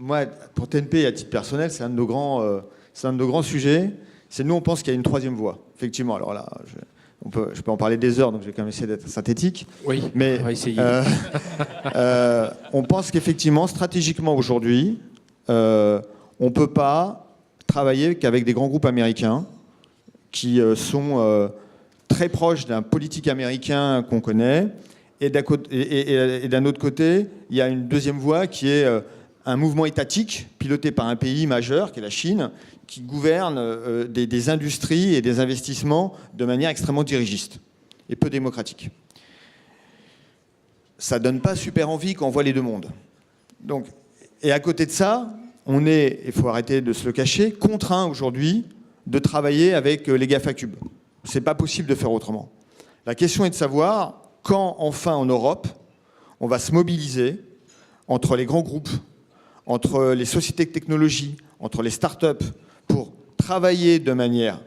moi, pour TNP, à titre personnel, c'est un de nos grands sujets. C'est nous, on pense qu'il y a une troisième voie. Effectivement, alors là, je peux en parler des heures, donc je vais quand même essayer d'être synthétique. Oui, mais on va essayer. On pense qu'effectivement, stratégiquement aujourd'hui, on ne peut pas travailler qu'avec des grands groupes américains qui sont très proches d'un politique américain qu'on connaît. Et d'un autre côté, il y a une deuxième voie qui est un mouvement étatique piloté par un pays majeur, qui est la Chine, qui gouverne des industries et des investissements de manière extrêmement dirigiste et peu démocratique. Ça ne donne pas super envie quand on voit les deux mondes. Donc, et à côté de ça, on est, il faut arrêter de se le cacher, contraint aujourd'hui de travailler avec les GAFA-Cube. Ce n'est pas possible de faire autrement. La question est de savoir quand, enfin, en Europe, on va se mobiliser entre les grands groupes, entre les sociétés de technologie, entre les start-up, pour travailler de manière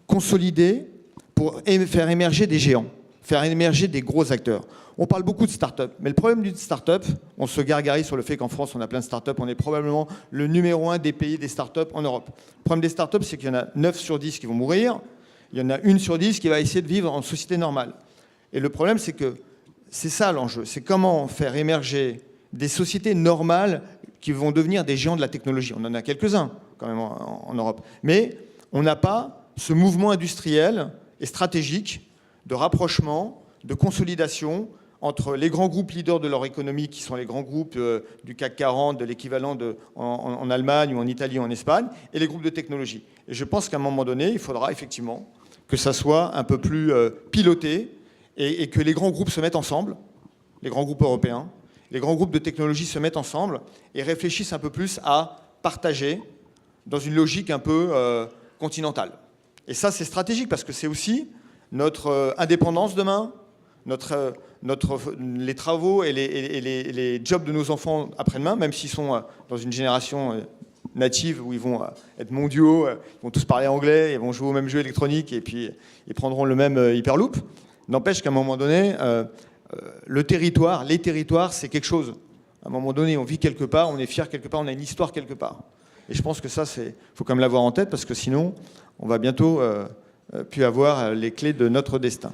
consolidée, pour faire émerger des géants, faire émerger des gros acteurs. On parle beaucoup de start-up, mais le problème d'une start-up, on se gargarise sur le fait qu'en France, on a plein de start-up, on est probablement le numéro 1 des pays des start-up en Europe. Le problème des start-up, c'est qu'il y en a 9 sur 10 qui vont mourir, il y en a 1 sur 10 qui va essayer de vivre en société normale. Et le problème, c'est que c'est ça l'enjeu, c'est comment faire émerger des sociétés normales qui vont devenir des géants de la technologie. On en a quelques-uns quand même en Europe. Mais on n'a pas ce mouvement industriel et stratégique de rapprochement, de consolidation entre les grands groupes leaders de leur économie, qui sont les grands groupes du CAC 40, de l'équivalent en Allemagne ou en Italie ou en Espagne, et les groupes de technologie. Et je pense qu'à un moment donné, il faudra effectivement que ça soit un peu plus piloté et que les grands groupes se mettent ensemble, les grands groupes européens, les grands groupes de technologie se mettent ensemble et réfléchissent un peu plus à partager dans une logique un peu continentale. Et ça, c'est stratégique parce que c'est aussi notre indépendance demain, les travaux et les jobs de nos enfants après-demain, même s'ils sont dans une génération native où ils vont être mondiaux, ils vont tous parler anglais, ils vont jouer au même jeu électronique et puis ils prendront le même Hyperloop. N'empêche qu'à un moment donné, les territoires, c'est quelque chose. À un moment donné, on vit quelque part, on est fier quelque part, on a une histoire quelque part. Et je pense que ça, faut quand même l'avoir en tête parce que sinon, on va bientôt plus avoir les clés de notre destin.